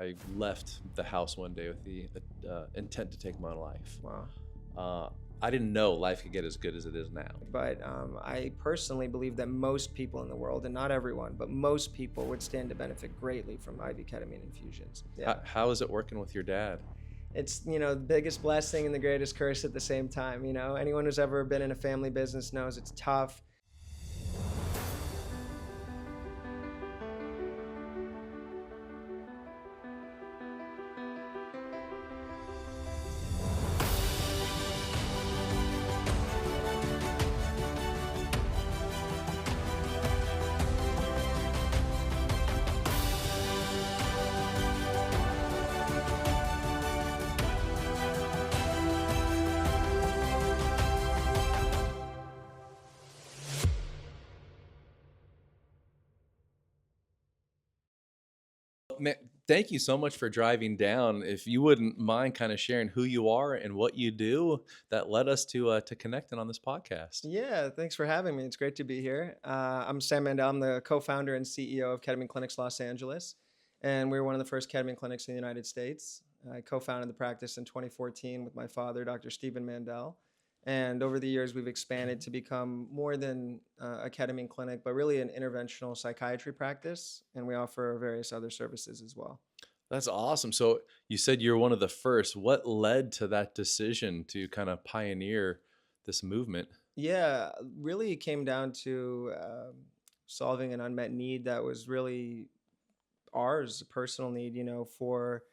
I left the house one day with the intent to take my own life. Wow. I didn't know life could get as good as it is now. But I personally believe that most people in the world, and not everyone, but most people would stand to benefit greatly from IV ketamine infusions. Yeah. How is it working with your dad? It's, the biggest blessing and the greatest curse at the same time. Anyone who's ever been in a family business knows it's tough. Man, thank you so much for driving down. If you wouldn't mind kind of sharing who you are and what you do that led us to connecting on this podcast. Yeah, thanks for having me. It's great to be here. I'm Sam Mandel. I'm the co-founder and CEO of Ketamine Clinics Los Angeles, and we're one of the first ketamine clinics in the United States. I co-founded the practice in 2014 with my father, Dr. Sam Mandel. And over the years, we've expanded to become more than a ketamine clinic, but really an interventional psychiatry practice. And we offer various other services as well. That's awesome. So you said you're one of the first. What led to that decision to kind of pioneer this movement? Yeah, really it came down to solving an unmet need that was really ours, a personal need, for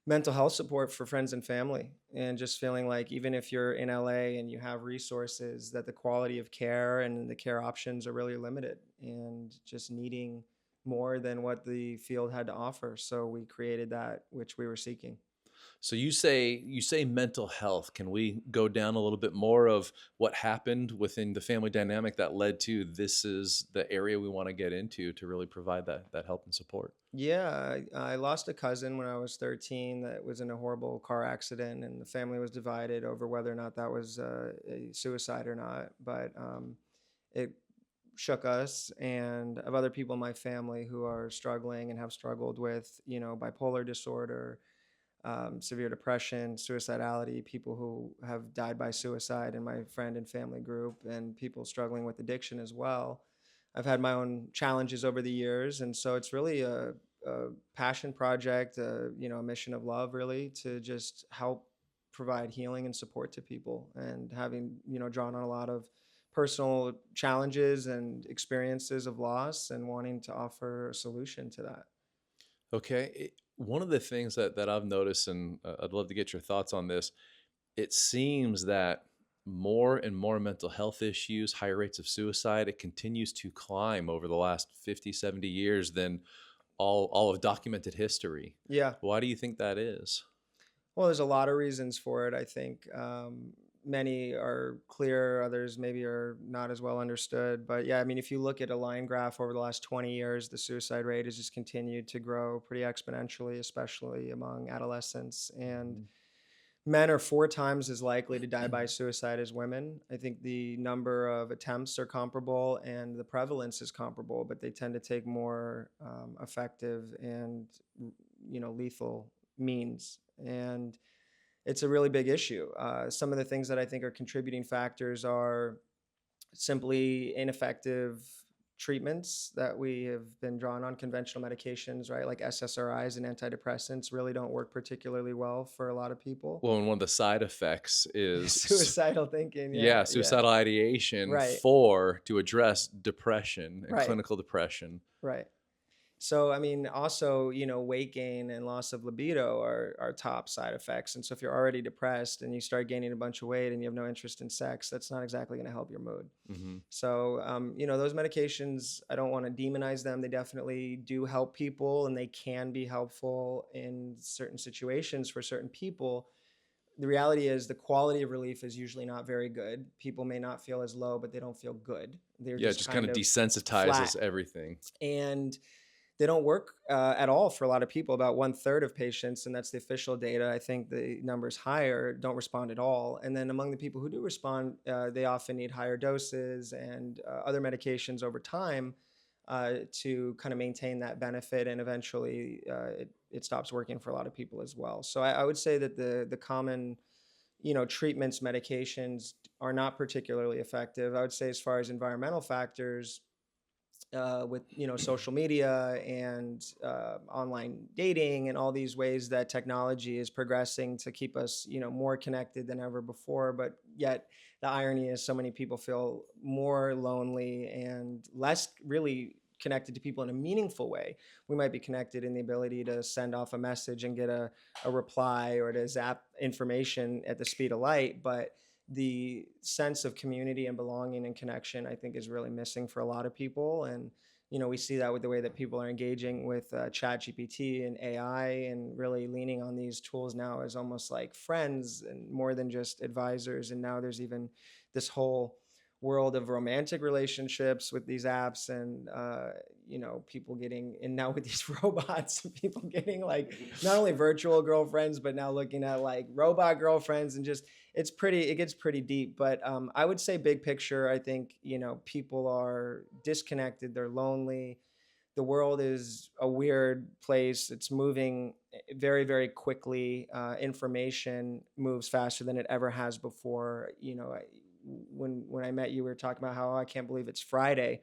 mental health support for friends and family, and just feeling like even if you're in LA and you have resources, that the quality of care and the care options are really limited, and just needing more than what the field had to offer. So we created that which we were seeking. So you say mental health. Can we go down a little bit more of what happened within the family dynamic that led to this is the area we want to get into to really provide that help and support? Yeah, I lost a cousin when I was 13 that was in a horrible car accident, and the family was divided over whether or not that was a suicide or not. But it shook us, and of other people in my family who are struggling and have struggled with, bipolar disorder, severe depression, suicidality, people who have died by suicide in my friend and family group, and people struggling with addiction as well. I've had my own challenges over the years, and so it's really a passion project, a mission of love, really, to just help provide healing and support to people. And having, drawn on a lot of personal challenges and experiences of loss, and wanting to offer a solution to that. Okay. One of the things that I've noticed, and I'd love to get your thoughts on this, it seems that more and more mental health issues, higher rates of suicide, it continues to climb over the last 50, 70 years than all of documented history. Yeah. Why do you think that is? Well, there's a lot of reasons for it. I think many are clear, others maybe are not as well understood. But yeah, I mean, if you look at a line graph over the last 20 years, the suicide rate has just continued to grow pretty exponentially, especially among adolescents. And men are 4 times as likely to die by suicide as women. I think the number of attempts are comparable and the prevalence is comparable, but they tend to take more effective and lethal means. And it's a really big issue. Some of the things that I think are contributing factors are simply ineffective treatments that we have been drawn on. Conventional medications, right? Like SSRIs and antidepressants really don't work particularly well for a lot of people. Well, and one of the side effects is Suicidal thinking. yeah, suicidal ideation Right. to address depression and Right. clinical depression. Right. So, I mean, also, weight gain and loss of libido are top side effects. And so if you're already depressed and you start gaining a bunch of weight and you have no interest in sex, that's not exactly going to help your mood. Mm-hmm. So, those medications, I don't want to demonize them. They definitely do help people, and they can be helpful in certain situations for certain people. The reality is the quality of relief is usually not very good. People may not feel as low, but they don't feel good. They're Just kind of desensitizes flat. everything. And they don't work at all for a lot of people. About 1/3 of patients, and that's the official data, I think the numbers higher, don't respond at all. And then among the people who do respond, they often need higher doses and other medications over time. to kind of maintain that benefit, and eventually it stops working for a lot of people as well. So I would say that the common treatments, medications are not particularly effective. I would say as far as environmental factors, with social media and online dating and all these ways that technology is progressing to keep us more connected than ever before, but yet the irony is so many people feel more lonely and less really connected to people in a meaningful way. We might be connected in the ability to send off a message and get a reply, or to zap information at the speed of light, but the sense of community and belonging and connection, I think, is really missing for a lot of people. And we see that with the way that people are engaging with chat GPT and AI, and really leaning on these tools now as almost like friends and more than just advisors. And now there's even this whole world of romantic relationships with these apps, and people getting, and now with these robots, people getting like not only virtual girlfriends, but now looking at like robot girlfriends, and just it gets pretty deep. But I would say big picture, I think people are disconnected, they're lonely. The world is a weird place. It's moving very, very quickly. Information moves faster than it ever has before. When I met you, we were talking about how, "Oh, I can't believe it's Friday,"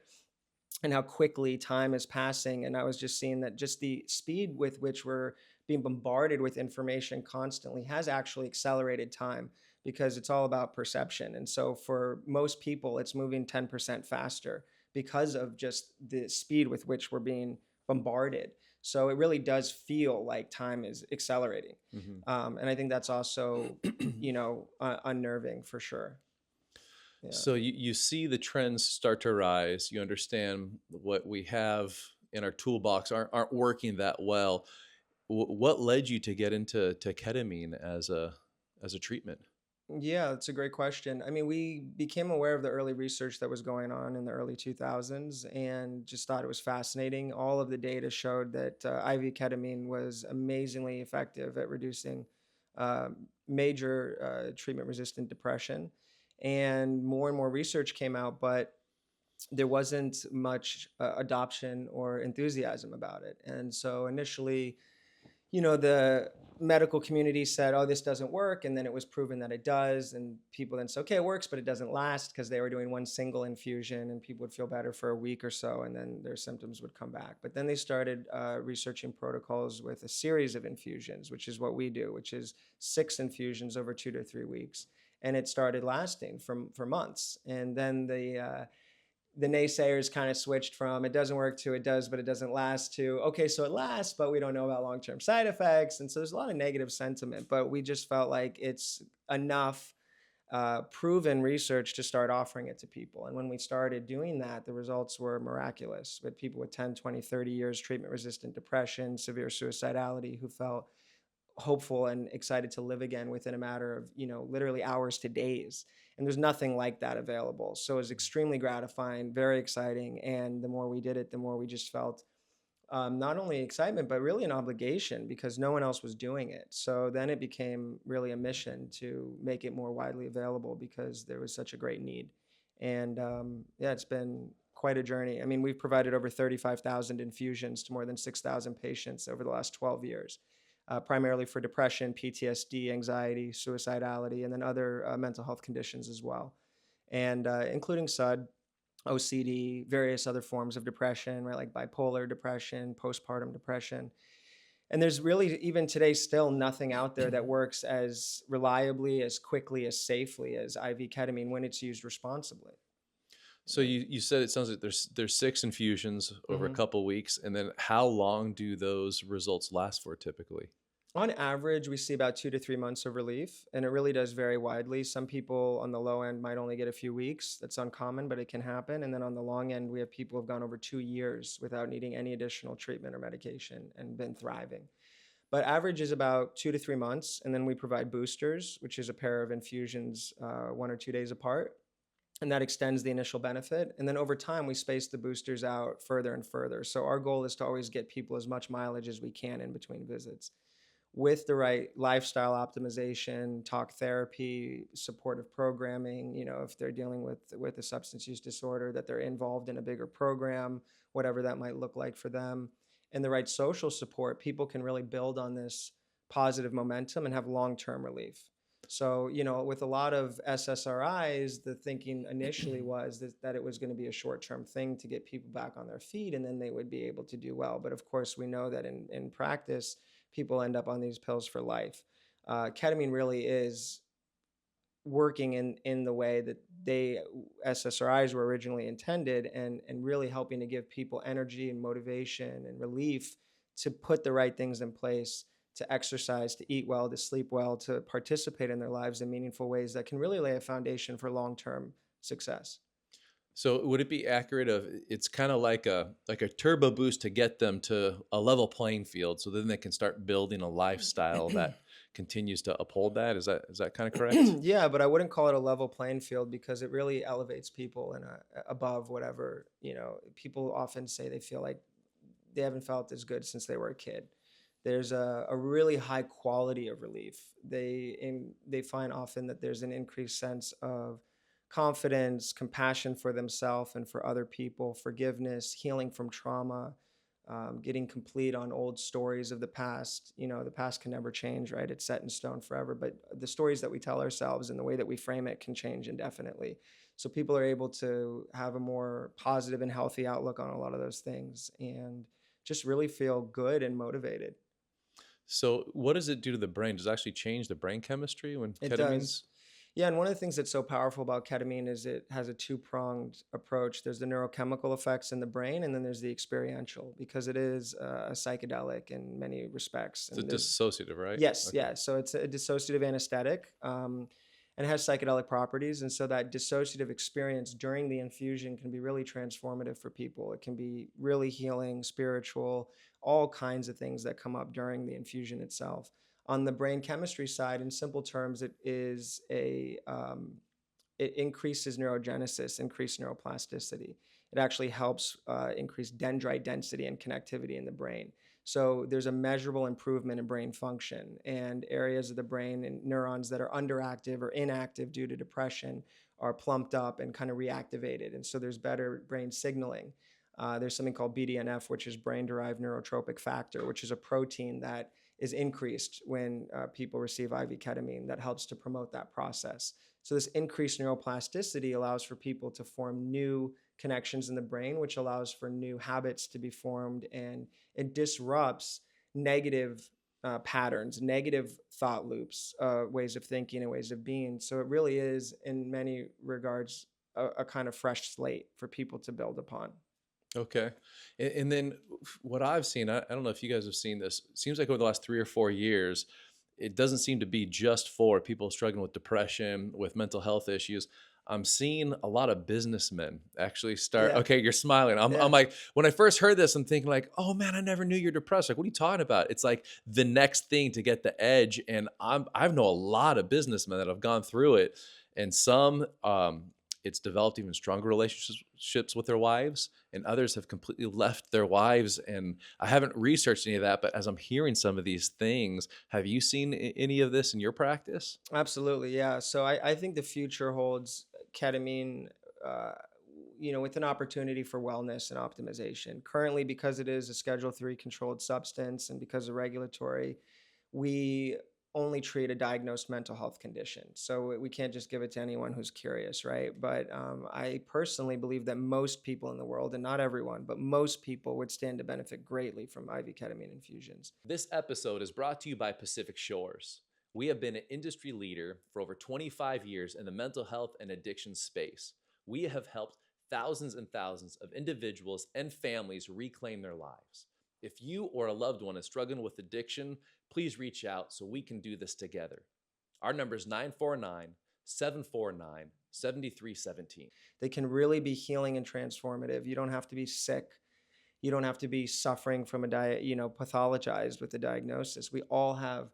and how quickly time is passing. And I was just seeing that just the speed with which we're being bombarded with information constantly has actually accelerated time, because it's all about perception. And so for most people, it's moving 10% faster because of just the speed with which we're being bombarded. So it really does feel like time is accelerating. Mhm. And I think that's also, unnerving for sure. Yeah. So you see the trends start to rise. You understand what we have in our toolbox aren't working that well. What led you to get into ketamine as a treatment? Yeah, that's a great question. I mean, we became aware of the early research that was going on in the early 2000s, and just thought it was fascinating. All of the data showed that IV ketamine was amazingly effective at reducing major treatment resistant depression. And more research came out, but there wasn't much adoption or enthusiasm about it. And so initially, the medical community said, "Oh, this doesn't work." And then it was proven that it does. And people then said, "Okay, it works, but it doesn't last," because they were doing one single infusion and people would feel better for a week or so, and then their symptoms would come back. But then they started researching protocols with a series of infusions, which is what we do, which is 6 infusions over 2 to 3 weeks. And it started lasting for months. And then the naysayers kind of switched from "it doesn't work" to "it does, but it doesn't last" to "okay, so it lasts, but we don't know about long-term side effects." And so there's a lot of negative sentiment, but we just felt like it's enough proven research to start offering it to people. And when we started doing that, the results were miraculous, with people with 10, 20, 30 years treatment-resistant depression, severe suicidality, who felt hopeful and excited to live again within a matter of literally hours to days. And there's nothing like that available. So it was extremely gratifying, very exciting. And the more we did it, the more we just felt not only excitement, but really an obligation, because no one else was doing it. So then it became really a mission to make it more widely available, because there was such a great need. And yeah, it's been quite a journey. I mean, we've provided over 35,000 infusions to more than 6,000 patients over the last 12 years. Primarily for depression, PTSD, anxiety, suicidality, and then other mental health conditions as well, and including SUD, OCD, various other forms of depression, right, like bipolar depression, postpartum depression. And there's really, even today, still nothing out there that works as reliably, as quickly, as safely as IV ketamine when it's used responsibly. So you said it sounds like there's 6 infusions over a Yeah. couple weeks, and then how long do those results last for typically? On average, we see about 2 to 3 months of relief, and it really does vary widely. Some people on the low end might only get a few weeks. That's uncommon, but it can happen. And then on the long end, we have people who've gone over 2 years without needing any additional treatment or medication and been thriving. But average is about 2 to 3 months. And then we provide boosters, which is a pair of infusions 1 or 2 days apart. And that extends the initial benefit. And then over time, we space the boosters out further and further. So our goal is to always get people as much mileage as we can in between visits. with the right lifestyle optimization, talk therapy, supportive programming, if they're dealing with a substance use disorder, that they're involved in a bigger program, whatever that might look like for them, and the right social support, people can really build on this positive momentum and have long-term relief. So, with a lot of SSRIs, the thinking initially was that it was going to be a short-term thing to get people back on their feet and then they would be able to do well. But of course, we know that in practice, people end up on these pills for life. Ketamine really is working in the way that they SSRIs were originally intended, and really helping to give people energy and motivation and relief to put the right things in place, to exercise, to eat well, to sleep well, to participate in their lives in meaningful ways that can really lay a foundation for long-term success. So would it be accurate of it's kind of like a turbo boost to get them to a level playing field so then they can start building a lifestyle that continues to uphold that? Is that kind of correct? Yeah, but I wouldn't call it a level playing field because it really elevates people and above whatever, people often say they feel like they haven't felt as good since they were a kid. There's a really high quality of relief. They find often that there's an increased sense of confidence, compassion for themselves and for other people, forgiveness, healing from trauma, getting complete on old stories of the past. The past can never change, right? It's set in stone forever. But the stories that we tell ourselves and the way that we frame it can change indefinitely. So people are able to have a more positive and healthy outlook on a lot of those things and just really feel good and motivated. So what does it do to the brain? Does it actually change the brain chemistry when It does. ketamine's Yeah, and one of the things that's so powerful about ketamine is it has a two-pronged approach. There's the neurochemical effects in the brain, and then there's the experiential, because it is a psychedelic in many respects. it's a And there's dissociative, right? yes, Okay. yeah. So it's a dissociative anesthetic, and has psychedelic properties. And so that dissociative experience during the infusion can be really transformative for people. It can be really healing, spiritual, all kinds of things that come up during the infusion itself. On the brain chemistry side, in simple terms, it increases neurogenesis, increased neuroplasticity. It actually helps increase dendrite density and connectivity in the brain. So there's a measurable improvement in brain function, and areas of the brain and neurons that are underactive or inactive due to depression are plumped up and kind of reactivated. And so there's better brain signaling. There's something called BDNF, which is brain derived neurotropic factor, which is a protein that is increased when people receive IV ketamine that helps to promote that process. So this increased neuroplasticity allows for people to form new connections in the brain, which allows for new habits to be formed, and it disrupts negative patterns, negative thought loops, ways of thinking and ways of being. So it really is, in many regards, a kind of fresh slate for people to build upon. Okay. And then what I've seen, I don't know if you guys have seen this, it seems like over the last 3 or 4 years, it doesn't seem to be just for people struggling with depression, with mental health issues. I'm seeing a lot of businessmen actually start. Yeah, Okay, you're smiling. I'm yeah. like, when I first heard this, I'm thinking like, oh man, I never knew you're depressed. Like, what are you talking about? It's like the next thing to get the edge. And I've know a lot of businessmen that have gone through it, and some it's developed even stronger relationships with their wives, and others have completely left their wives. And I haven't researched any of that, but as I'm hearing some of these things, have you seen any of this in your practice? Absolutely, yeah. So I think the future holds ketamine, uh, with an opportunity for wellness and optimization. Currently, because it is a Schedule 3 controlled substance and because of regulatory, we only treat a diagnosed mental health condition. So we can't just give it to anyone who's curious, right? But I personally believe that most people in the world, and not everyone, but most people would stand to benefit greatly from IV ketamine infusions. This episode is brought to you by Pacific Shores. We have been an industry leader for over 25 years in the mental health and addiction space. We have helped thousands and thousands of individuals and families reclaim their lives. If you or a loved one is struggling with addiction, please reach out so we can do this together. Our number is 949 749 7317. They can really be healing and transformative. You don't have to be sick. You don't have to be suffering from a diet, pathologized with a diagnosis. We all have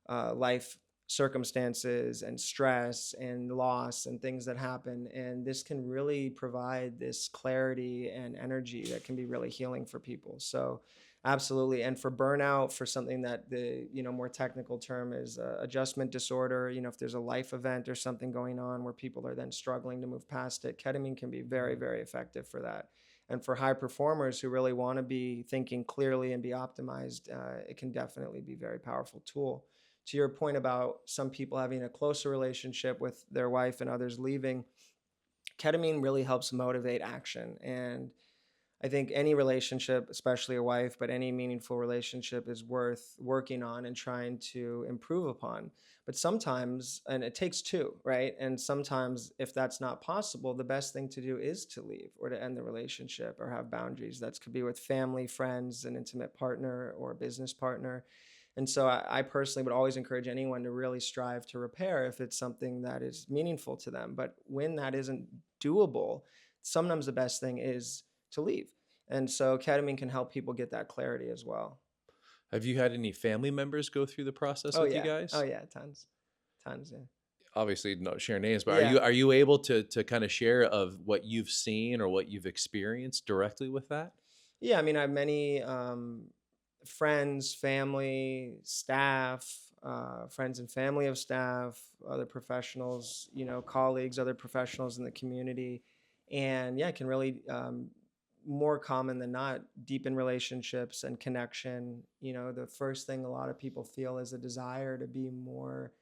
life circumstances and stress and loss and things that happen. And this can really provide this clarity and energy that can be really healing for people. So Absolutely. And for burnout, for something that the, more technical term is adjustment disorder, if there's a life event or something going on where people are then struggling to move past it, ketamine can be very, very effective for that. And for high performers who really want to be thinking clearly and be optimized, it can definitely be a very powerful tool. To your point about some people having a closer relationship with their wife and others leaving, ketamine really helps motivate action. And I think any relationship, especially a wife, but any meaningful relationship is worth working on and trying to improve upon. But sometimes, and it takes two, right? And sometimes, if that's not possible, the best thing to do is to leave or to end the relationship or have boundaries. That could be with family, friends, an intimate partner, or a business partner. And so I personally would always encourage anyone to really strive to repair if it's something that is meaningful to them. But when that isn't doable, sometimes the best thing is to leave. And so ketamine can help people get that clarity as well. Have you had any family members go through the process Oh with you yeah. Oh guys? yeah, tons. Tons, yeah. Obviously, not share names, but Yeah. are you able to kind of share of what you've seen or what you've experienced directly with that? Yeah, I mean, I have many friends, family, staff, friends and family of staff, other professionals, colleagues, other professionals in the community. And yeah, it can really, more common than not, deepen relationships and connection. The first thing a lot of people feel is a desire to be more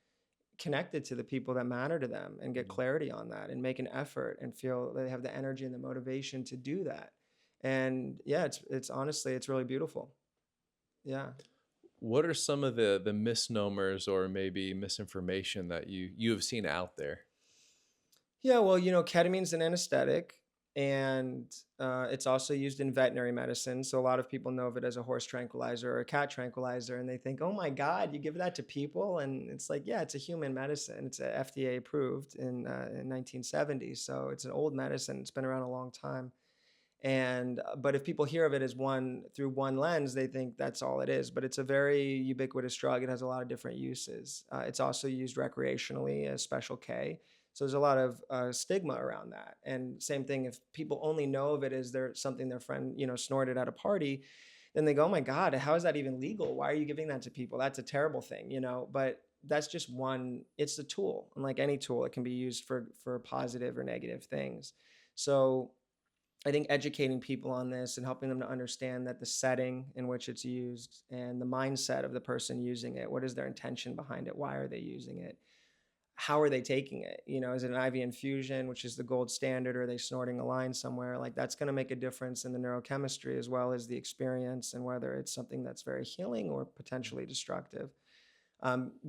connected to the people that matter to them and get Mhm. clarity on that and make an effort and feel they have the energy and the motivation to do that. And yeah, it's honestly, it's really beautiful. Yeah. What are some of the misnomers or maybe misinformation that you have seen out there? Yeah, well, ketamine's an anesthetic, and it's also used in veterinary medicine. So a lot of people know of it as a horse tranquilizer or a cat tranquilizer, and they think, "Oh my God, you give that to people?" And it's like, yeah, it's a human medicine. It's a FDA approved in 1970, so it's an old medicine. It's been around a long time. And but if people hear of it as one through one lens, they think that's all it is. But it's a very ubiquitous drug. It has a lot of different uses. It's also used recreationally as Special K. So there's a lot of stigma around that. And same thing, if people only know of it as something their friend snorted at a party, then they go, "Oh my God, how is that even legal? Why are you giving that to people? That's a terrible thing." But that's just one. It's a tool, and like any tool, it can be used for positive or negative things. So I think educating people on this and helping them to understand that the setting in which it's used and the mindset of the person using it, what is their intention behind it? Why are they using it? How are they taking it? Is it an IV infusion, which is the gold standard, or are they snorting a line somewhere? Like that's going to make a difference in the neurochemistry as well as the experience and whether it's something that's very healing or potentially destructive.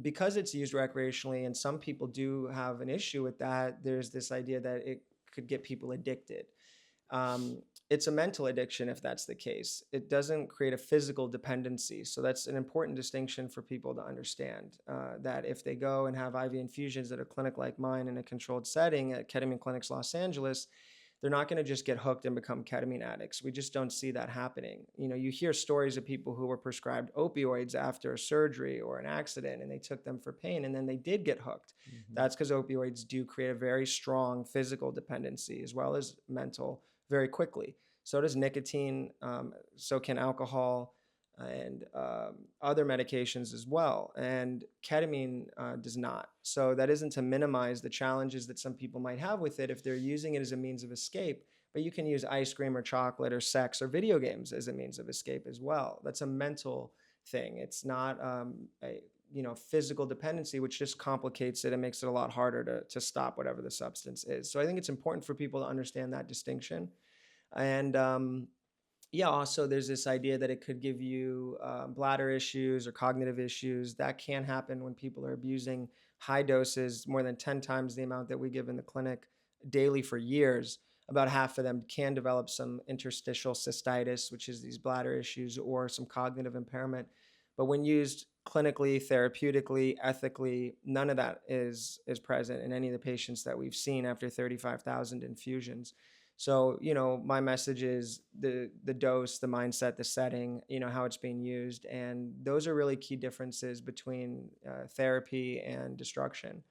Because it's used recreationally, and some people do have an issue with that, there's this idea that it could get people addicted. It's a mental addiction if that's the case. It doesn't create a physical dependency. So that's an important distinction for people to understand that if they go and have IV infusions at a clinic like mine in a controlled setting at Ketamine Clinics Los Angeles, they're not going to just get hooked and become ketamine addicts. We just don't see that happening. You hear stories of people who were prescribed opioids after a surgery or an accident and they took them for pain and then they did get hooked. Mhm. That's because opioids do create a very strong physical dependency as well as mental very quickly. So does nicotine, so can alcohol and other medications as well. And ketamine does not. So that isn't to minimize the challenges that some people might have with it if they're using it as a means of escape. But you can use ice cream or chocolate or sex or video games as a means of escape as well. That's a mental thing. It's not a physical dependency, which just complicates it and makes it a lot harder to stop whatever the substance is. So I think it's important for people to understand that distinction. And yeah, also there's this idea that it could give you bladder issues or cognitive issues. That can happen when people are abusing high doses, more than 10 times the amount that we give in the clinic daily for years. About half of them can develop some interstitial cystitis, which is these bladder issues, or some cognitive impairment. But when used clinically, therapeutically, ethically, none of that is present in any of the patients that we've seen after 35,000 infusions. So, my message is the dose, the mindset, the setting, how it's being used, and those are really key differences between therapy and destruction.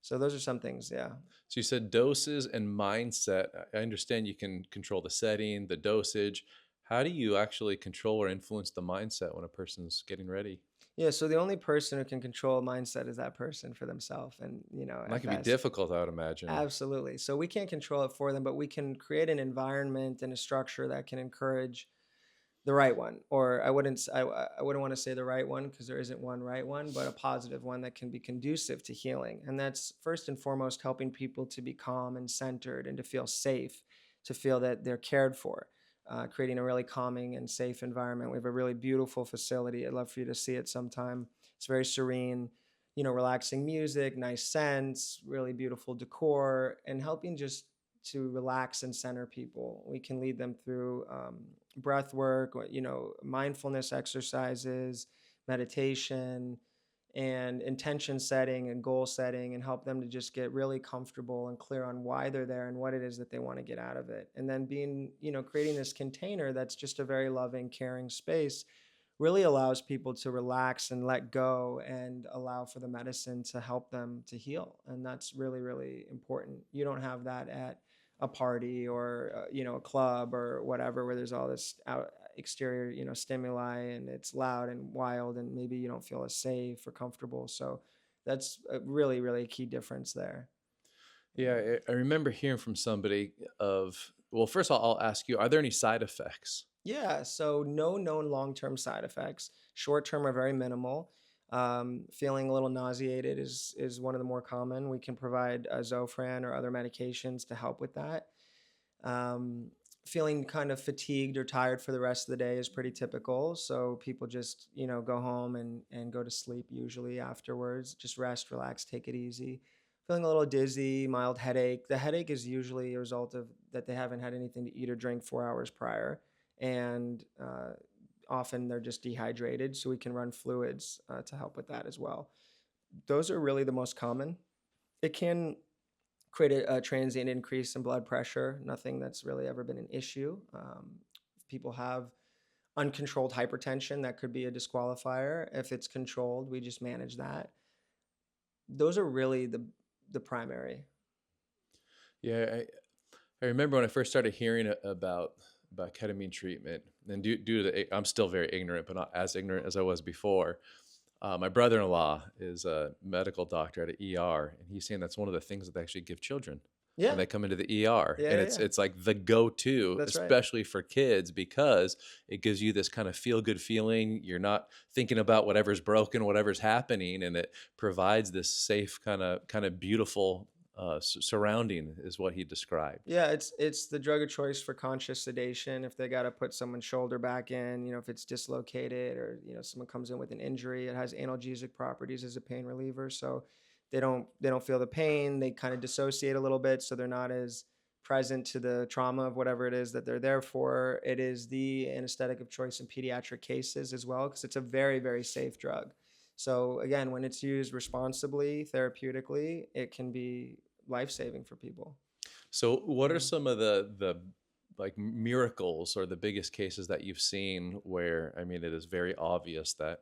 So those are some things, yeah. So you said doses and mindset. I understand you can control the setting, the dosage. How do you actually control or influence the mindset when a person's getting ready? Yeah, so the only person who can control mindset is that person for themselves, and And that at can be best. difficult, I would imagine. Absolutely. So we can't control it for them, but we can create an environment and a structure that can encourage the right one. Or I wouldn't want to say the right one because there isn't one right one, but a positive one that can be conducive to healing. And that's first and foremost helping people to be calm and centered and to feel safe, to feel that they're cared for. Creating a really calming and safe environment. We have a really beautiful facility. I'd love for you to see it sometime. It's very serene, relaxing music, nice scents, really beautiful decor, and helping just to relax and center people. We can lead them through breath work, or, mindfulness exercises, meditation, and intention setting and goal setting, and help them to just get really comfortable and clear on why they're there and what it is that they want to get out of it. And then creating this container that's just a very loving, caring space really allows people to relax and let go and allow for the medicine to help them to heal. And that's really, really important. You don't have that at a party or a club or whatever, where there's all this exterior stimuli, and it's loud and wild, and maybe you don't feel as safe or comfortable. So that's a really, really key difference there. Yeah, I remember hearing from somebody of, well, first I'll ask you, are there any side effects? Yeah, so no known long-term side effects. Short-term are very minimal. Feeling a little nauseated is one of the more common. We can provide Zofran or other medications to help with that. Um, Feeling kind of fatigued or tired for the rest of the day is pretty typical. So people just, go home and go to sleep usually afterwards. Just rest, relax, take it easy. Feeling a little dizzy, mild headache. The headache is usually a result of that they haven't had anything to eat or drink 4 hours prior. And often they're just dehydrated. So we can run fluids to help with that as well. Those are really the most common. It can create a transient increase in blood pressure. Nothing that's really ever been an issue. If people have uncontrolled hypertension, that could be a disqualifier. If it's controlled, we just manage that. Those are really the primary. Yeah, I remember when I first started hearing about ketamine treatment, and due to I'm still very ignorant, but not as ignorant as I was before. My brother-in-law is a medical doctor at an ER, and he's saying that's one of the things that they actually give children when Yeah, they come into the ER, yeah, and yeah, it's yeah. it's like the go-to, That's right. especially for kids, because it gives you this kind of feel-good feeling. You're not thinking about whatever's broken, whatever's happening, and it provides this safe kind of beautiful surrounding, is what he described. Yeah, it's the drug of choice for conscious sedation. If they got to put someone's shoulder back in, if it's dislocated, or someone comes in with an injury, it has analgesic properties as a pain reliever. So they don't feel the pain. They kind of dissociate a little bit, so they're not as present to the trauma of whatever it is that they're there for. It is the anesthetic of choice in pediatric cases as well, because it's a very, very safe drug. So again, when it's used responsibly, therapeutically, it can be life saving for people. So, what are Mhm. some of the like miracles or the biggest cases that you've seen where, I mean, it is very obvious that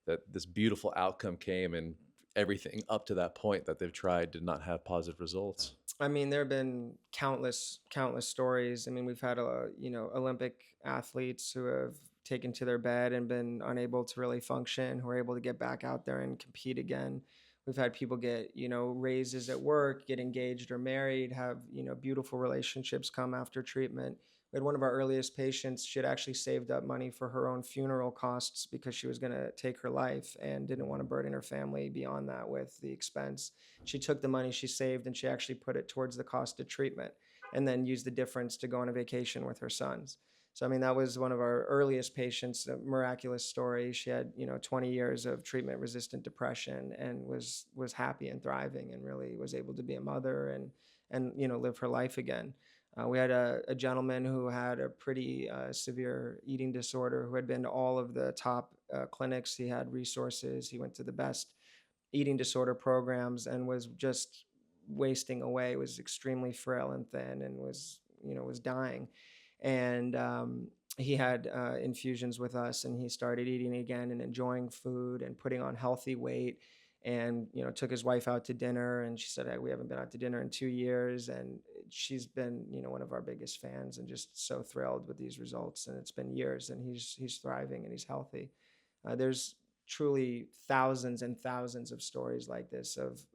this beautiful outcome came, and everything up to that point that they've tried did not have positive results? I mean, there have been countless, countless stories. I mean, we've had Olympic athletes who have taken to their bed and been unable to really function, who are able to get back out there and compete again. We've had people get, raises at work, get engaged or married, have, beautiful relationships come after treatment. We had one of our earliest patients. She had actually saved up money for her own funeral costs because she was going to take her life and didn't want to burden her family beyond that with the expense. She took the money she saved and she actually put it towards the cost of treatment, and then used the difference to go on a vacation with her sons. So, I mean, that was one of our earliest patients, a miraculous story. She had, 20 years of treatment resistant depression, and was happy and thriving, and really was able to be a mother and live her life again. We had a gentleman who had a pretty severe eating disorder, who had been to all of the top clinics. He had resources. He went to the best eating disorder programs, and was just wasting away, was extremely frail and thin, and was dying. And he had infusions with us, and he started eating again and enjoying food and putting on healthy weight. and took his wife out to dinner, and she said, "Hey, we haven't been out to dinner in 2 years," and she's been one of our biggest fans and just so thrilled with these results. And it's been years, and he's thriving and he's healthy. There's truly thousands and thousands of stories like this of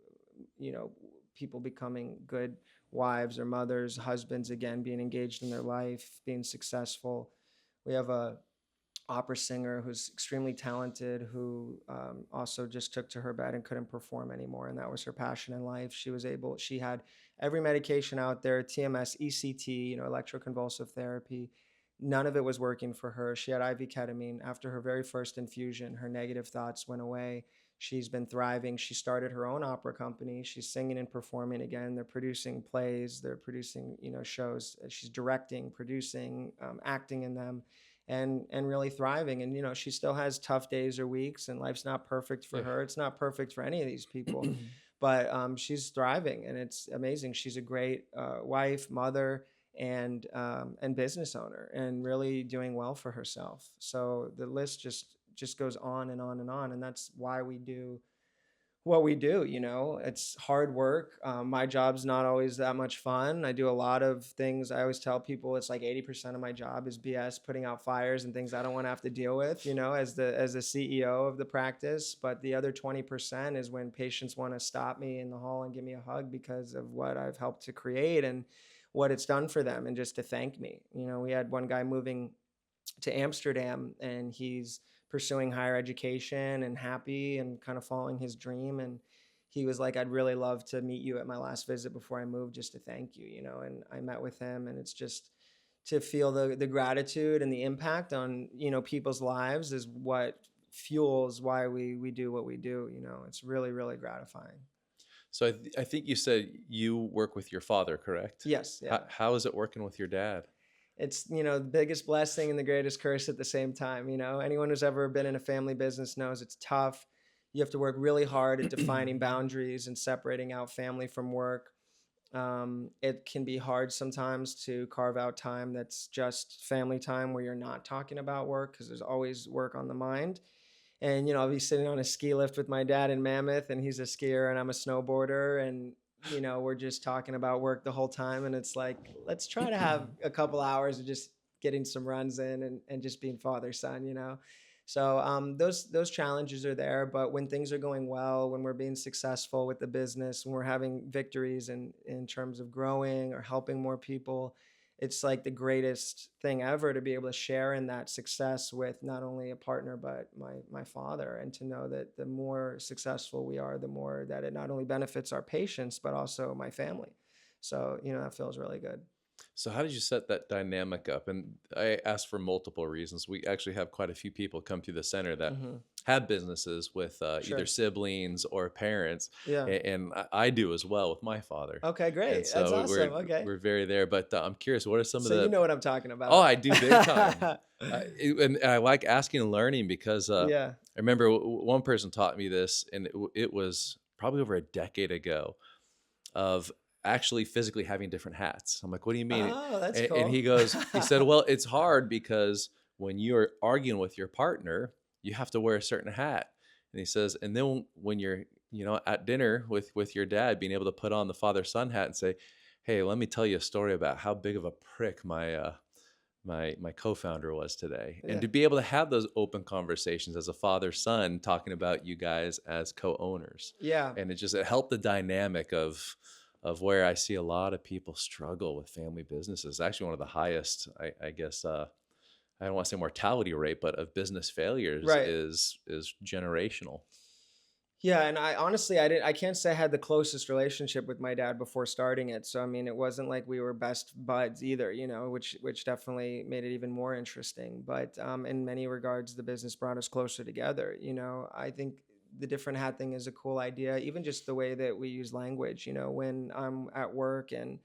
you know people becoming good wives or mothers, husbands, again being engaged in their life, being successful. We have a opera singer who's extremely talented, who also just took to her bed and couldn't perform anymore, and that was her passion in life. She had every medication out there, TMS, ECT, electroconvulsive therapy. None of it was working for her. She had IV ketamine. After her very first infusion, her negative thoughts went away. She's been thriving. She started her own opera company. She's singing and performing again. They're producing plays. They're producing, shows. She's directing, producing, acting in them, and really thriving. And she still has tough days or weeks, and life's not perfect for Yeah. her. It's not perfect for any of these people, but she's thriving, and it's amazing. She's a great wife, mother, and business owner, and really doing well for herself. So the list just goes on and on and on, and that's why we do what we do. It's hard work. My job's not always that much fun. I do a lot of things. I always tell people it's like 80% of my job is BS, putting out fires and things I don't want to have to deal with, as the CEO of the practice. But the other 20% is when patients want to stop me in the hall and give me a hug because of what I've helped to create and what it's done for them, and just to thank me. We had one guy moving to Amsterdam, and he's pursuing higher education and happy and kind of following his dream. And he was like, "I'd really love to meet you at my last visit before I move, just to thank you," and I met with him, and it's just to feel the gratitude and the impact on, people's lives is what fuels why we do what we do. It's really, really gratifying. So I think you said you work with your father, correct? Yes. Yeah. How is it working with your dad? It's the biggest blessing and the greatest curse at the same time. Anyone who's ever been in a family business knows it's tough. You have to work really hard at defining boundaries and separating out family from work. It can be hard sometimes to carve out time that's just family time, where you're not talking about work, because there's always work on the mind. And I'll be sitting on a ski lift with my dad in Mammoth, and he's a skier and I'm a snowboarder, and we're just talking about work the whole time. And it's like, let's try to have a couple hours of just getting some runs in, and just being father son. So those challenges are there, but when things are going well, when we're being successful with the business, when we're having victories in terms of growing or helping more people, it's like the greatest thing ever to be able to share in that success with not only a partner, but my father, and to know that the more successful we are, the more that it not only benefits our patients, but also my family. So, that feels really good. So how did you set that dynamic up? And I asked for multiple reasons. We actually have quite a few people come through the center that Hmm. have businesses with either Sure. siblings or parents, Yeah. and I do as well with my father. Okay, And great. That's so awesome. Okay. we're very there. But I'm curious, what are some of So you the? know what I'm talking Oh, about. I do big time. And I like asking and learning because Yeah. I remember one person taught me this, and it was probably over a decade ago, of actually physically having different hats. I'm like, what do you mean? Oh, that's And cool. he said, well, it's hard because when you're arguing with your partner, you have to wear a certain hat. And he says, and then when you're, at dinner with your dad, being able to put on the father son hat and say, hey, let me tell you a story about how big of a prick my co-founder was today, and Yeah. to be able to have those open conversations as a father son, talking about you guys as co-owners. Yeah. And it helped the dynamic of where I see a lot of people struggle with family businesses. Actually, one of the highest, I guess, I don't want to say mortality rate, but of business failures Right. is generational. Yeah, and I honestly, I can't say I had the closest relationship with my dad before starting it. So I mean, it wasn't like we were best buds either, which definitely made it even more interesting. But in many regards, the business brought us closer together. I think the different hat thing is a cool idea. Even just the way that we use language. When I'm at work and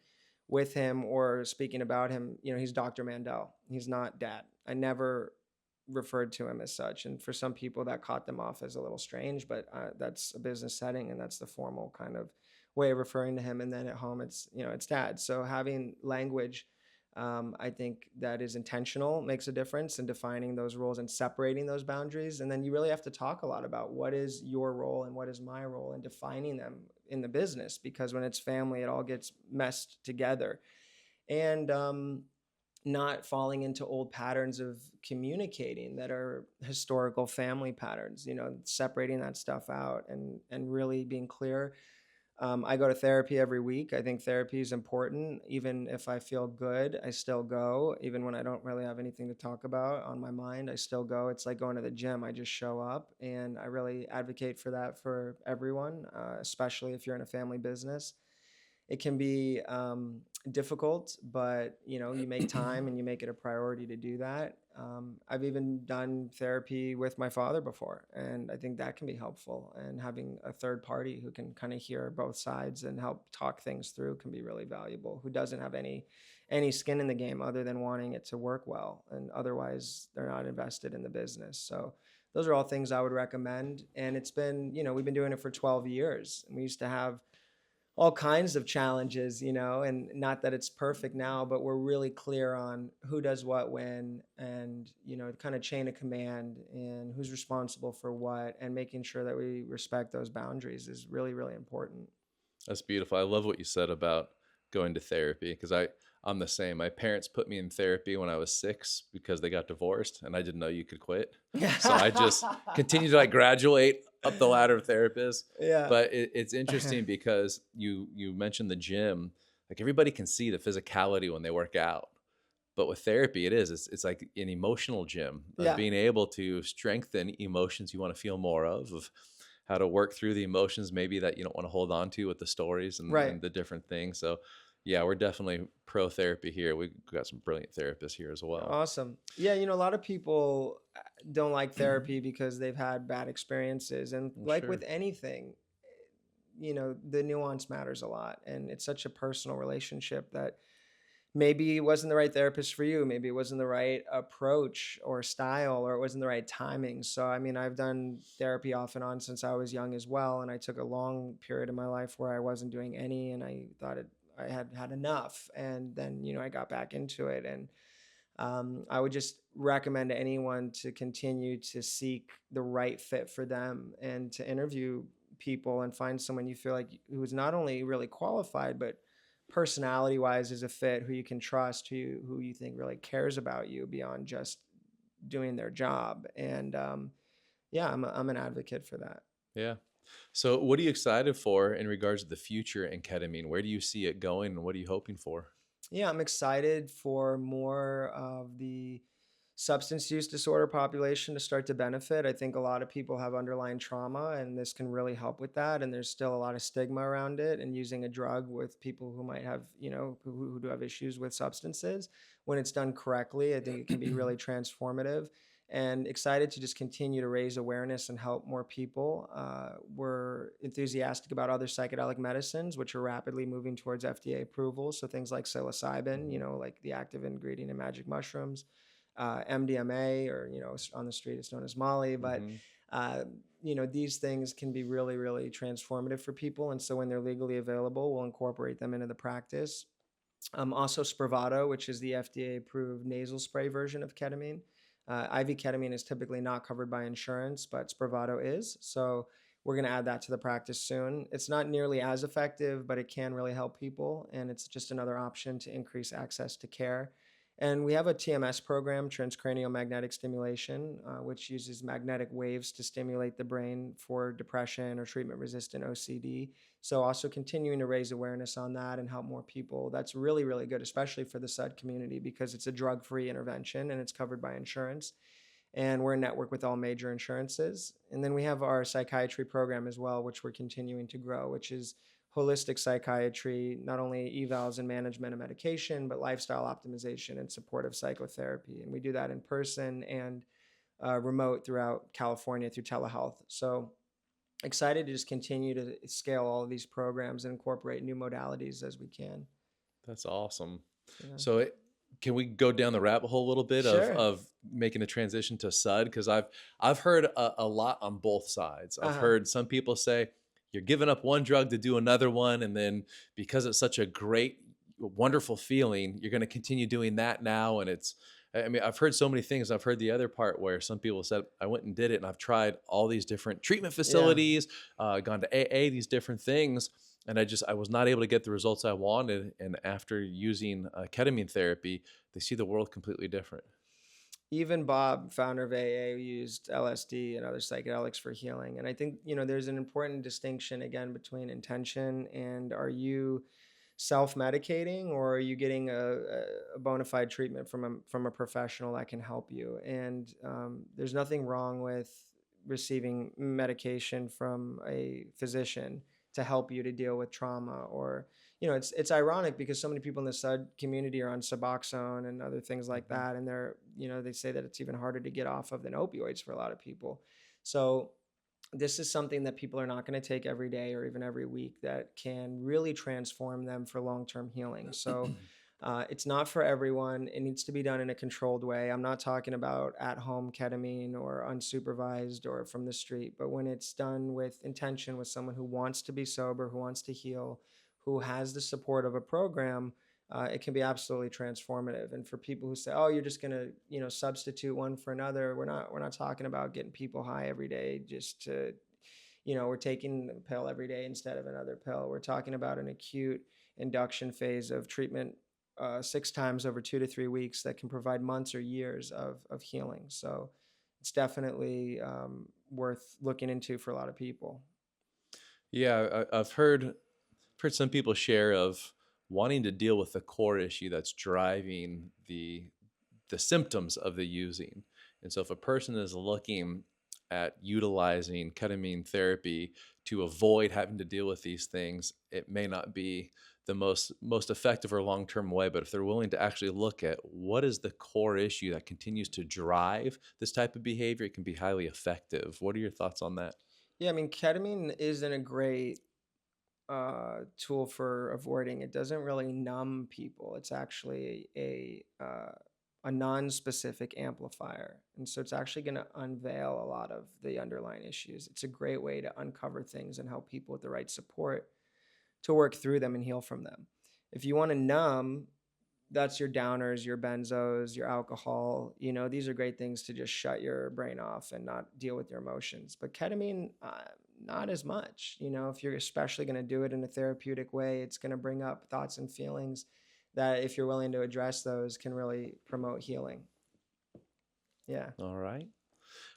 with him or speaking about him, he's Dr. Mandel. He's not dad. I never referred to him as such. And for some people, that caught them off as a little strange, but that's a business setting, and that's the formal kind of way of referring to him. And then at home, it's dad. So having language I think that is intentional, makes a difference in defining those roles and separating those boundaries. And then you really have to talk a lot about what is your role and what is my role, and defining them in the business, because when it's family, it all gets messed together. And not falling into old patterns of communicating that are historical family patterns, separating that stuff out, and really being clear. I go to therapy every week. I think therapy is important. Even if I feel good, I still go. Even when I don't really have anything to talk about on my mind, I still go. It's like going to the gym. I just show up, and I really advocate for that for everyone, especially if you're in a family business. It can be difficult, but you make time and you make it a priority to do that. I've even done therapy with my father before, and I think that can be helpful. And having a third party who can kind of hear both sides and help talk things through can be really valuable. Who doesn't have any skin in the game other than wanting it to work well, and otherwise they're not invested in the business. So those are all things I would recommend. And it's been, we've been doing it for 12 years, and we used to have all kinds of challenges, and not that it's perfect now, but we're really clear on who does what when, and, kind of chain of command, and who's responsible for what, and making sure that we respect those boundaries is really, really important. That's beautiful. I love what you said about going to therapy, because I'm the same. My parents put me in therapy when I was 6 because they got divorced, and I didn't know you could quit. So I just continued to like graduate up the ladder of therapists. Yeah. But it's interesting because you mentioned the gym. Like everybody can see the physicality when they work out. But with therapy, it's like an emotional gym of Yeah. being able to strengthen emotions you want to feel more of how to work through the emotions maybe that you don't want to hold on to with the stories Right. and the different things. So yeah, we're definitely pro therapy here. We've got some brilliant therapists here as well. Awesome. Yeah, a lot of people don't like therapy because they've had bad experiences. And Well, like with sure. anything, the nuance matters a lot. And it's such a personal relationship that maybe it wasn't the right therapist for you. Maybe it wasn't the right approach or style, or it wasn't the right timing. So, I mean, I've done therapy off and on since I was young as well. And I took a long period of my life where I wasn't doing any, and I thought I had had enough. And then, I got back into it. And I would just recommend to anyone to continue to seek the right fit for them, and to interview people and find someone you feel like who's not only really qualified, but personality wise is a fit, who you can trust, who you think really cares about you beyond just doing their job. And yeah, I'm an advocate for that. Yeah. So what are you excited for in regards to the future in ketamine? Where do you see it going and what are you hoping for? Yeah, I'm excited for more of the substance use disorder population to start to benefit. I think a lot of people have underlying trauma, and this can really help with that. And there's still a lot of stigma around it, and using a drug with people who might have, who do have issues with substances. When it's done correctly, I think it can be really transformative. And excited to just continue to raise awareness and help more people. We're enthusiastic about other psychedelic medicines, which are rapidly moving towards FDA approval. So things like psilocybin, Mhm. like the active ingredient in magic mushrooms, MDMA, or on the street it's known as Molly. But Mhm. uh, these things can be really, really transformative for people. And so when they're legally available, we'll incorporate them into the practice. Also Spravato, which is the FDA approved nasal spray version of ketamine. IV ketamine is typically not covered by insurance, but Spravato is. So we're going to add that to the practice soon. It's not nearly as effective, but it can really help people. And it's just another option to increase access to care. And we have a TMS program, transcranial magnetic stimulation, which uses magnetic waves to stimulate the brain for depression or treatment resistant OCD. So also continuing to raise awareness on that and help more people. That's really, really good, especially for the SUD community, because it's a drug-free intervention and it's covered by insurance. And we're in network with all major insurances. And then we have our psychiatry program as well, which we're continuing to grow, which is holistic psychiatry, not only evals and management of medication, but lifestyle optimization and supportive psychotherapy. And we do that in person and remote throughout California through telehealth. So excited to just continue to scale all of these programs and incorporate new modalities as we can. That's awesome. Yeah. So can we go down the rabbit hole a little bit Sure. of making the transition to SUD? Because I've heard a lot on both sides. I've Uh-huh. heard some people say you're giving up one drug to do another one, and then because it's such a great a wonderful feeling. You're going to continue doing that now. And I mean, I've heard so many things. I've heard the other part where some people said, I went and did it and I've tried all these different treatment Yeah. facilities, gone to AA, these different things. And I was not able to get the results I wanted. And after using ketamine therapy, they see the world completely different. Even Bob, founder of AA, used LSD and other psychedelics for healing. And I think, there's an important distinction again between intention and, are you self-medicating, or are you getting a bona fide treatment from a professional that can help you? And there's nothing wrong with receiving medication from a physician to help you to deal with trauma. Or it's ironic because so many people in the SUD community are on Suboxone and other things like Mhm. that, and they say that it's even harder to get off of than opioids for a lot of people. So this is something that people are not going to take every day or even every week that can really transform them for long-term healing. So it's not for everyone. It needs to be done in a controlled way. I'm not talking about at-home ketamine or unsupervised or from the street, but when it's done with intention, with someone who wants to be sober, who wants to heal, who has the support of a program, it can be absolutely transformative. And for people who say, "Oh, you're just gonna, substitute one for another," we're not talking about getting people high every day just to, we're taking a pill every day instead of another pill. We're talking about an acute induction phase of treatment, 6 times over 2 to 3 weeks, that can provide months or years of healing. So it's definitely worth looking into for a lot of people. Yeah, I've heard some people share of wanting to deal with the core issue that's driving the symptoms of the using. And so if a person is looking at utilizing ketamine therapy to avoid having to deal with these things, it may not be the most effective or long-term way. But if they're willing to actually look at what is the core issue that continues to drive this type of behavior, it can be highly effective. What are your thoughts on that? Yeah, I mean, ketamine isn't a great tool for avoiding. It doesn't really numb people. It's actually a non-specific amplifier, and so it's actually going to unveil a lot of the underlying issues. It's a great way to uncover things and help people with the right support to work through them and heal from them. If you want to numb, that's your downers, your benzos, your alcohol. These are great things to just shut your brain off and not deal with your emotions. But ketamine, not as much. If you're especially going to do it in a therapeutic way, it's going to bring up thoughts and feelings that, if you're willing to address those, can really promote healing. Yeah. All right.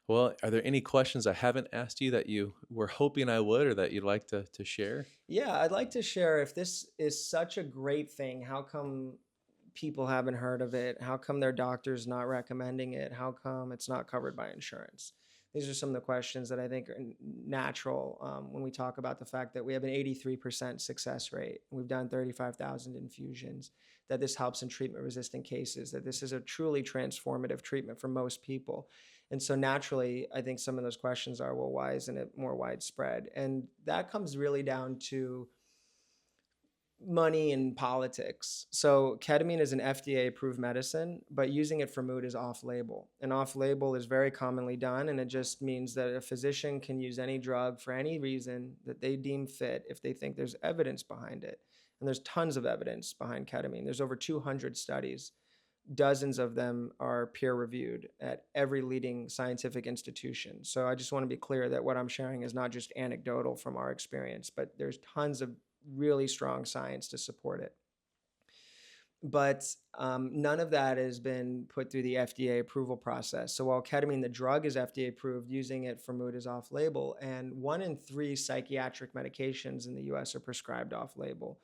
Well, are there any questions I haven't asked you that you were hoping I would or that you'd like to share? Yeah, I'd like to share, if this is such a great thing, how come people haven't heard of it? How come their doctor's not recommending it? How come it's not covered by insurance? These are some of the questions that I think are natural, when we talk about the fact that we have an 83% success rate. We've done 35,000 infusions, that this helps in treatment resistant cases, that this is a truly transformative treatment for most people. And so naturally, I think some of those questions are, well, why isn't it more widespread? And that comes really down to money and politics. So ketamine is an FDA approved medicine, but using it for mood is off label. And off label is very commonly done. And it just means that a physician can use any drug for any reason that they deem fit if they think there's evidence behind it. And there's tons of evidence behind ketamine. There's over 200 studies. Dozens of them are peer reviewed at every leading scientific institution. So I just want to be clear that what I'm sharing is not just anecdotal from our experience, but there's tons of really strong science to support it. But none of that has been put through the FDA approval process. So while ketamine, the drug, is FDA approved, using it for mood is off label. And 1 in 3 psychiatric medications in the US are prescribed off label.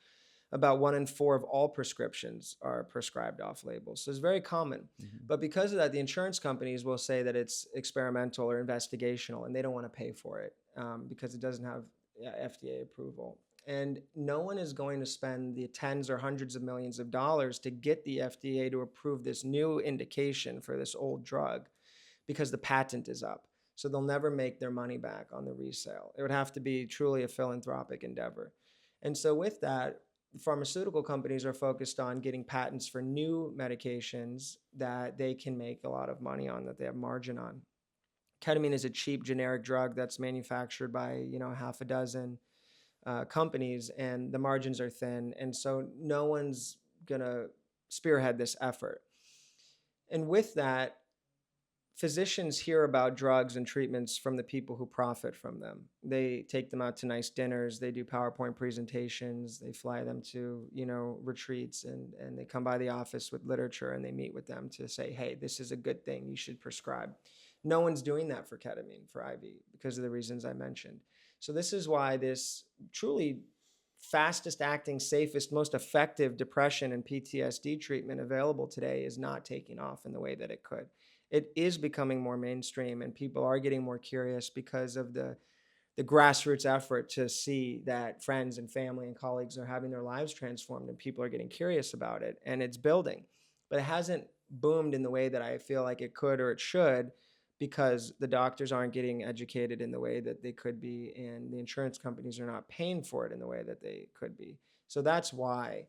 About 1 in 4 of all prescriptions are prescribed off label. So it's very common. Mhm. But because of that, the insurance companies will say that it's experimental or investigational, and they don't want to pay for it, because it doesn't have FDA approval. And no one is going to spend the tens or hundreds of millions of dollars to get the FDA to approve this new indication for this old drug, because the patent is up. So they'll never make their money back on the resale. It would have to be truly a philanthropic endeavor. And so with that, pharmaceutical companies are focused on getting patents for new medications that they can make a lot of money on, that they have margin on. Ketamine is a cheap generic drug that's manufactured by, half a dozen companies, and the margins are thin. And so no one's gonna spearhead this effort. And with that, physicians hear about drugs and treatments from the people who profit from them. They take them out to nice dinners, they do PowerPoint presentations, they fly them to, retreats, and they come by the office with literature and they meet with them to say, hey, this is a good thing, you should prescribe. No one's doing that for ketamine, for IV, because of the reasons I mentioned. So this is why this truly fastest acting, safest, most effective depression and PTSD treatment available today is not taking off in the way that it could. It is becoming more mainstream, and people are getting more curious because of the grassroots effort to see that friends and family and colleagues are having their lives transformed, and people are getting curious about it, and it's building. But it hasn't boomed in the way that I feel like it could or it should, because the doctors aren't getting educated in the way that they could be, and the insurance companies are not paying for it in the way that they could be. So that's why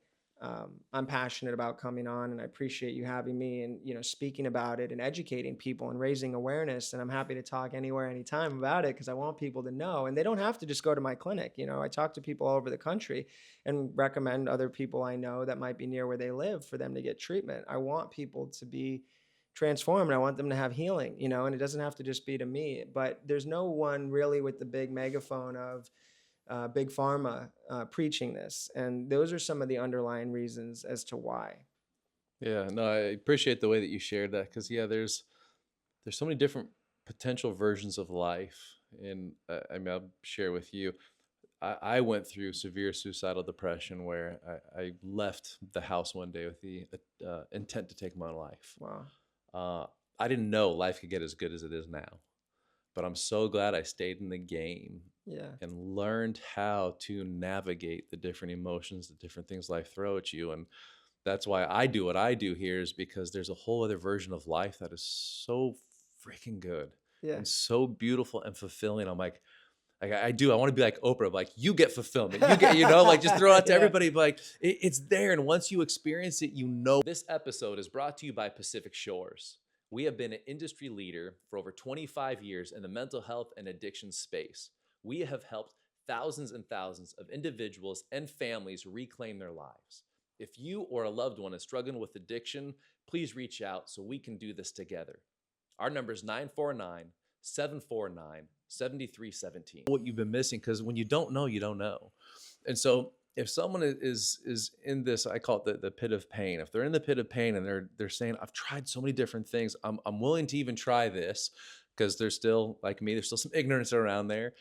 I'm passionate about coming on, and I appreciate you having me and speaking about it and educating people and raising awareness. And I'm happy to talk anywhere, anytime about it, because I want people to know. And they don't have to just go to my clinic. I talk to people all over the country and recommend other people I know that might be near where they live for them to get treatment. I want people to be transformed. I want them to have healing, and it doesn't have to just be to me. But there's no one really with the big megaphone of big pharma preaching this, and those are some of the underlying reasons as to why. Yeah, no, I appreciate the way that you shared that, because there's so many different potential versions of life. And I mean, I'll share with you, I went through severe suicidal depression where I left the house one day with the intent to take my own life. Wow. I didn't know life could get as good as it is now, but I'm so glad I stayed in the game. Yeah. And learned how to navigate the different emotions, the different things life throw at you. And that's why I do what I do here, is because there's a whole other version of life that is so freaking good Yeah. and so beautiful and fulfilling. I'm like I want to be like Oprah, like, you get fulfillment, you get, like, just throw it out to Yeah. everybody, but like it's there. And once you experience it, This episode is brought to you by Pacific Shores. We have been an industry leader for over 25 years in the mental health and addiction space. We have helped thousands and thousands of individuals and families reclaim their lives. If you or a loved one is struggling with addiction, please reach out so we can do this together. Our number is 949-749-7317. What you've been missing, because when you don't know, you don't know. And so if someone is in this, I call it the pit of pain. If they're in the pit of pain and they're saying, I've tried so many different things, I'm willing to even try this, because there's still, like me, there's still some ignorance around there.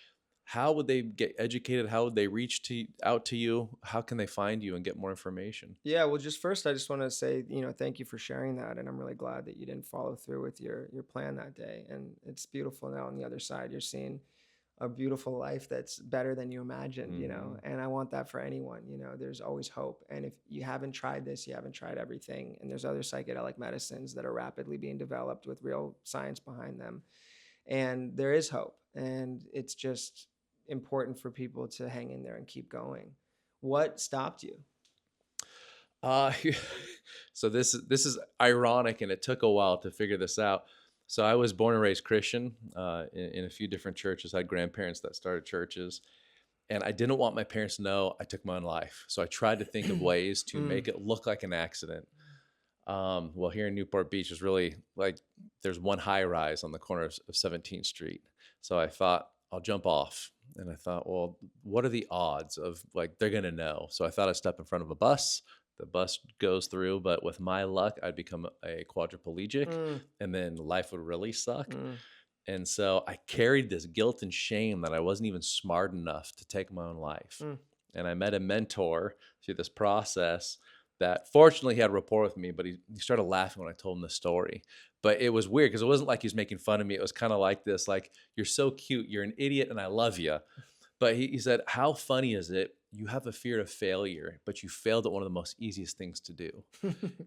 How would they get educated? How would they reach out to you? How can they find you and get more information? Yeah, well, first, I just want to say, thank you for sharing that, and I'm really glad that you didn't follow through with your plan that day. And it's beautiful now on the other side. You're seeing a beautiful life that's better than you imagined, and I want that for anyone. There's always hope. And if you haven't tried this, you haven't tried everything. And there's other psychedelic medicines that are rapidly being developed with real science behind them. And there is hope. And it's just important for people to hang in there and keep going. What stopped you? So this is ironic, and it took a while to figure this out. So I was born and raised Christian in a few different churches. I had grandparents that started churches, and I didn't want my parents to know I took my own life. So I tried to think of ways to make it look like an accident. Well, here in Newport Beach is really like, there's one high rise on the corner of 17th Street. So I thought, I'll jump off. And I thought, well, what are the odds of, like, they're going to know? So I thought I'd step in front of a bus. The bus goes through, but with my luck, I'd become a quadriplegic, and then life would really suck. And so I carried this guilt and shame that I wasn't even smart enough to take my own life. And I met a mentor through this process that fortunately he had rapport with me, but he started laughing when I told him the story. But it was weird, because it wasn't like he was making fun of me. It was kind of like this, like, you're so cute, you're an idiot, and I love you. But he said, how funny is it? You have a fear of failure, but you failed at one of the most easiest things to do.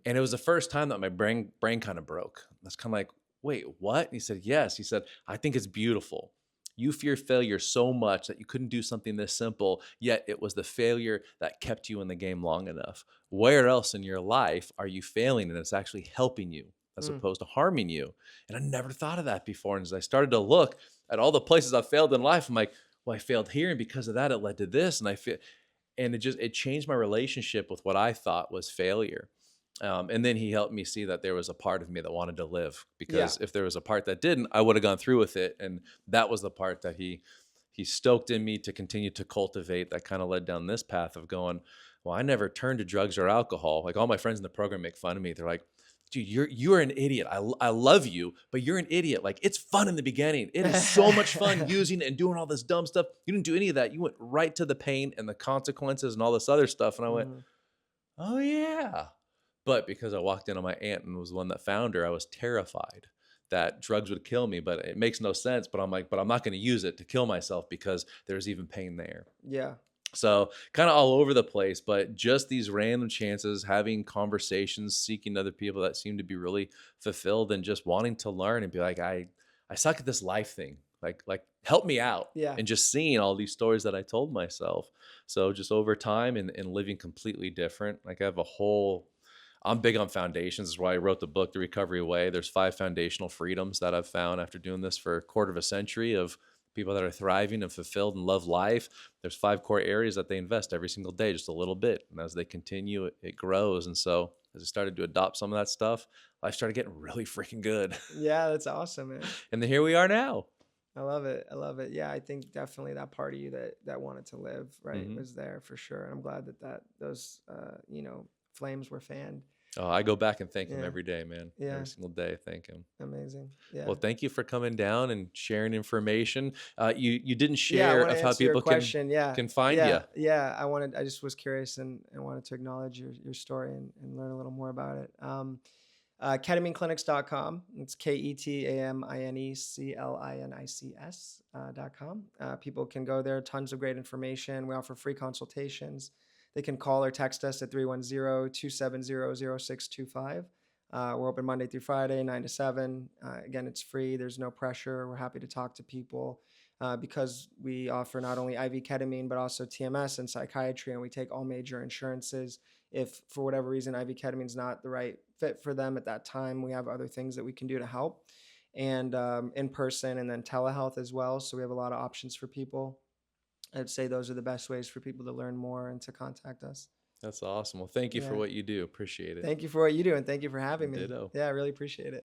And it was the first time that my brain kind of broke. That's kind of like, wait, what? And he said, yes. He said, I think it's beautiful. You fear failure so much that you couldn't do something this simple, yet it was the failure that kept you in the game long enough. Where else in your life are you failing and it's actually helping you as opposed to harming you? And I never thought of that before. And as I started to look at all the places I failed in life, I'm like, well, I failed here, and because of that, it led to this. And And it changed my relationship with what I thought was failure. And then he helped me see that there was a part of me that wanted to live, Yeah. because if there was a part that didn't, I would have gone through with it. And that was the part that he stoked in me to continue to cultivate, that kind of led down this path of going, well, I never turned to drugs or alcohol. Like, all my friends in the program make fun of me. They're like, dude, you're an idiot. I love you, but you're an idiot. Like, it's fun in the beginning. It is so much fun using and doing all this dumb stuff. You didn't do any of that. You went right to the pain and the consequences and all this other stuff. And I went, Mhm. oh yeah. But because I walked in on my aunt and was the one that found her, I was terrified that drugs would kill me. But it makes no sense. But I'm like, but I'm not going to use it to kill myself, because there's even pain there. Yeah. So kind of all over the place, but just these random chances, having conversations, seeking other people that seem to be really fulfilled and just wanting to learn and be like, I suck at this life thing. Like help me out. Yeah. And just seeing all these stories that I told myself. So just over time and living completely different. Like, I have a whole, I'm big on foundations. That's why I wrote the book, The Recovery Way. There's 5 foundational freedoms that I've found after doing this for a quarter of a century, of people that are thriving and fulfilled and love life. There's 5 core areas that they invest every single day, just a little bit. And as they continue, it grows. And so as I started to adopt some of that stuff, life started getting really freaking good. Yeah, that's awesome, man. And then here we are now. I love it. I love it. Yeah, I think definitely that part of you that wanted to live, right, Hmm. was there for sure. And I'm glad that those flames were fanned. Oh, I go back and thank him Yeah. every day, man. Yeah. Every single day, I thank him. Amazing. Yeah. Well, thank you for coming down and sharing information. You didn't Yeah, I share want to of how answer your people question. Yeah. can find you. Yeah. Yeah. I just was curious and wanted to acknowledge your story and learn a little more about it. Ketaminclinics.com. It's KETAMINECLINICS.com. People can go there. Tons of great information. We offer free consultations. They can call or text us at 310-270-0625. We're open Monday through Friday, 9 to 7. Again, it's free. There's no pressure. We're happy to talk to people because we offer not only IV ketamine, but also TMS and psychiatry, and we take all major insurances. If for whatever reason IV ketamine is not the right fit for them at that time, we have other things that we can do to help, and in person and then telehealth as well. So we have a lot of options for people. I'd say those are the best ways for people to learn more and to contact us. That's awesome. Well, thank you for Yeah. what you do. Appreciate it. Thank you for what you do, and thank you for having me. Ditto. Yeah, I really appreciate it.